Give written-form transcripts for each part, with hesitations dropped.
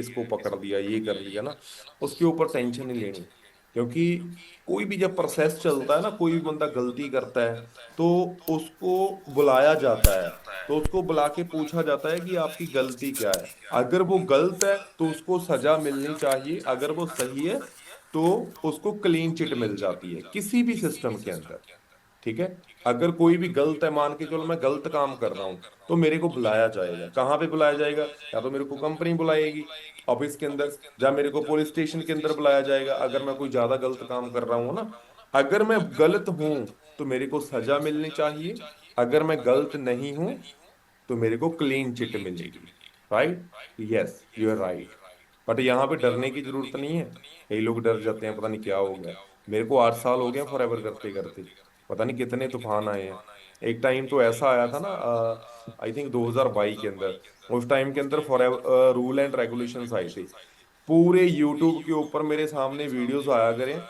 इसको पकड़ लिया, ये कर लिया ना, उसके ऊपर टेंशन नहीं लेनी। क्योंकि कोई भी जब प्रोसेस चलता है ना, कोई भी बंदा गलती करता है तो उसको बुलाया जाता है, तो उसको बुला के पूछा जाता है कि आपकी गलती क्या है। अगर वो गलत है तो उसको सजा मिलनी चाहिए, अगर वो सही है तो उसको क्लीन चिट मिल जाती है किसी भी सिस्टम के अंदर। ठीक है। अगर कोई भी गलत है, मान के चलो मैं गलत काम कर रहा हूं, तो मेरे को बुलाया जाएगा। कहाँ पे बुलाया जाएगा? या तो मेरे को कंपनी बुलाएगी ऑफिस के अंदर, या मेरे को पुलिस स्टेशन के अंदर बुलाया जाएगा अगर मैं कोई ज्यादा गलत काम कर रहा हूं ना। अगर मैं गलत हूं तो मेरे को सजा मिलनी चाहिए, अगर मैं गलत नहीं हूं तो मेरे को क्लीन चिट मिलेगी। Right? Yes, you are right. But यहाँ पे डरने की जरूरत नहीं है। कई लोग डर जाते हैं, पता नहीं क्या हो गया। मेरे को 8 साल हो गए फॉर एवर करते करते, पता नहीं कितने तूफान आए हैं। एक टाइम तो ऐसा आया था ना, आई थिंक 2022 के अंदर, उस टाइम के अंदर for ever rule and regulations आए थे। पूरे यूट्यूब के ऊपर मेरे सामने वीडियोस आया करें,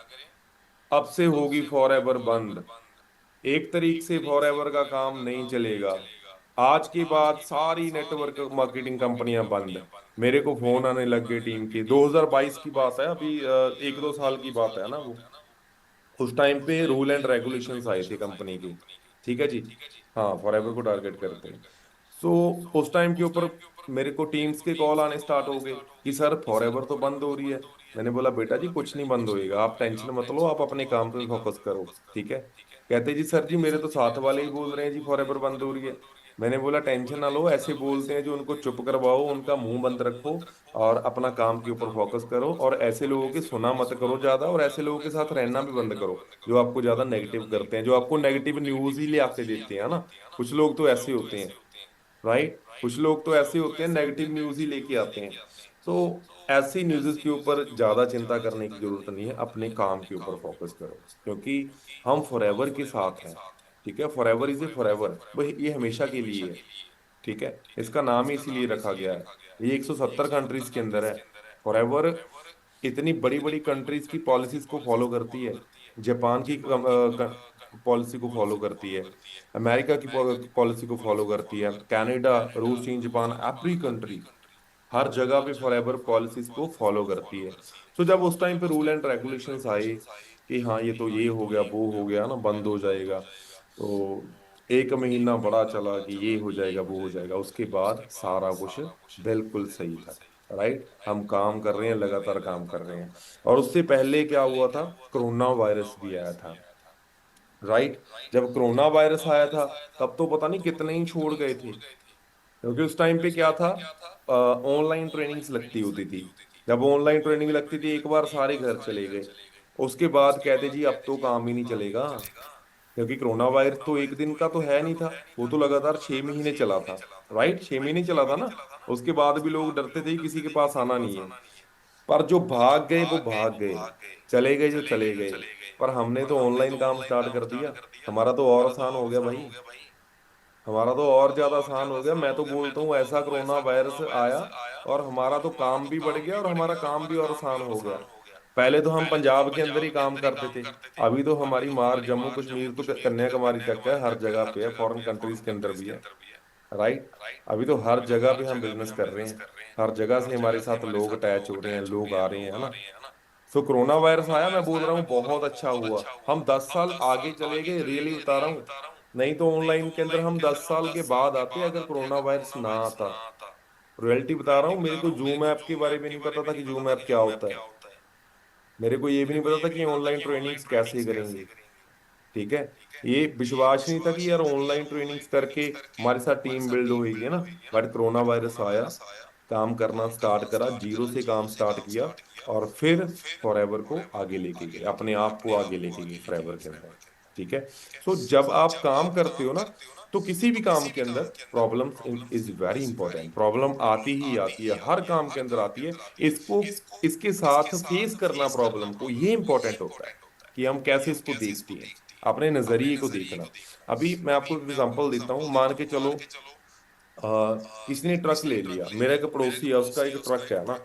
अब से होगी फॉर एवर बंद, 1 तारीख से फॉर एवर का काम नहीं चलेगा, आज के बाद सारी नेटवर्क मार्केटिंग कंपनियां बंद। मेरे को फोन आने लग गए टीम के। 2022 की बात है, अभी 1-2 साल की बात है ना वो। उस टाइम पे रूल एंड रेगुलेशंस आए थे कंपनी के। ठीक है जी। हाँ, फॉरएवर को टारगेट करते हैं। सो उस टाइम के ऊपर मेरे को टीम्स के कॉल आने स्टार्ट हो गए कि सर फॉरएवर तो बंद हो रही है। मैंने बोला बेटा जी कुछ नहीं बंद होएगा, आप टेंशन मत लो, आप अपने काम पे फोकस करो। ठीक है। कहते जी सर जी मेरे तो साथ वाले ही बोल रहे हैं जी फॉरएवर बंद हो रही है। मैंने बोला टेंशन ना लो, ऐसे बोलते हैं जो, उनको चुप करवाओ, उनका मुंह बंद रखो और अपना काम के ऊपर फोकस करो, और ऐसे लोगों की सुना मत करो ज्यादा, और ऐसे लोगों के साथ रहना भी बंद करो जो आपको ज्यादा नेगेटिव करते हैं, जो आपको नेगेटिव न्यूज ही ले आके देते हैं ना। कुछ लोग तो ऐसे होते हैं। राइट? कुछ लोग तो ऐसे होते हैं, नेगेटिव न्यूज ही लेके आते हैं। तो ऐसी न्यूज़ के ऊपर ज्यादा चिंता करने की जरूरत नहीं है, अपने काम के ऊपर फोकस करो, क्योंकि हम फॉरएवर के साथ हैं। ठीक है। फॉरएवर इज ए फॉरएवर, वही ये हमेशा के लिए है। ठीक है। इसका नाम ही इसीलिए रखा गया है। ये 170 कंट्रीज के अंदर है फॉरएवर। इतनी बड़ी बड़ी कंट्रीज की पॉलिसीज को फॉलो करती है। जापान की पॉलिसी को फॉलो करती है, अमेरिका की पॉलिसी को फॉलो करती है, कनाडा, रूस, चीन, जापान, एवरी कंट्री हर जगह पे फॉरएवर पॉलिसीज को फॉलो करती है। सो जब उस टाइम पे रूल एंड रेगुलेशंस आए कि हाँ ये तो ये हो गया, वो हो गया ना, बंद हो जाएगा, तो एक महीना बड़ा चला कि ये हो जाएगा, वो हो जाएगा, उसके बाद सारा कुछ बिल्कुल सही था। राइट? हम काम कर रहे हैं, लगातार काम कर रहे हैं। और उससे पहले क्या हुआ था? कोरोना वायरस भी आया था। राइट? जब कोरोना वायरस आया था तब तो पता नहीं कितने ही छोड़ गए थे, क्योंकि उस टाइम पे क्या था, ऑनलाइन ट्रेनिंग्स लगती होती थी। जब ऑनलाइन ट्रेनिंग लगती थी एक बार सारे घर चले गए। उसके बाद कहते जी अब तो काम ही नहीं चलेगा, क्योंकि कोरोना वायरस तो एक दिन का तो है नहीं था, वो तो लगातार 6 महीने चला था। राइट? 6 महीने चला था ना। उसके बाद भी लोग डरते थे कि किसी के पास आना नहीं है। पर जो भाग गए वो भाग गए, चले गए जो चले गए। पर हमने तो ऑनलाइन काम स्टार्ट कर दिया, हमारा तो और आसान हो गया भाई। हमारा तो और ज्यादा आसान हो गया। मैं तो बोलता हूँ ऐसा कोरोना वायरस आया और हमारा तो काम भी बढ़ गया और हमारा काम भी और आसान हो गया। पहले तो हम पंजाब के अंदर ही काम करते थे, अभी तो हमारी मार जम्मू कश्मीर तो कन्याकुमारी तक है, हर जगह पे है, फॉरेन कंट्रीज के अंदर भी है। राइट? अभी तो हर जगह पे हम बिजनेस कर रहे हैं, हर जगह से हमारे साथ लोग अटैच हो रहे हैं, लोग आ रहे हैं, है ना। सो कोरोना वायरस आया, मैं बोल रहा हूँ बहुत अच्छा हुआ। हम 10 साल आगे चले गए, रियली बता रहा हूँ। नहीं तो ऑनलाइन के अंदर हम 10 साल के बाद आते अगर कोरोना वायरस ना आता। रियलिटी बता रहा हूँ, मेरे को जूम ऐप के बारे में नहीं पता था कि जूम ऐप क्या होता है। मेरे को ये भी नहीं पता था कि ऑनलाइन ट्रेनिंग्स कैसे करेंगे। ठीक है। ये विश्वास नहीं था कि यार ऑनलाइन ट्रेनिंग्स करके हमारे साथ टीम बिल्ड होएगी, है ना। बट कोरोना वायरस आया, काम करना स्टार्ट करा, जीरो से काम स्टार्ट किया, और फिर फॉरएवर को आगे लेके गए, अपने आप को आगे लेके गए फॉरएवर के अंदर। ठीक है। सो जब आप काम करते हो ना, तो किसी भी काम के अंदर problems is very important. Problem आती ही आती है, हर काम के अंदर आती है। इसको, इसके साथ फेस करना प्रॉब्लम को, ये इंपॉर्टेंट होता है कि हम कैसे इसको देखते हैं, अपने नजरिए को देखना। अभी मैं आपको एक एग्जांपल देता हूँ, मान के चलो किसी ने ट्रक ले लिया, मेरा एक पड़ोसी है, उसका एक ट्रक है ना।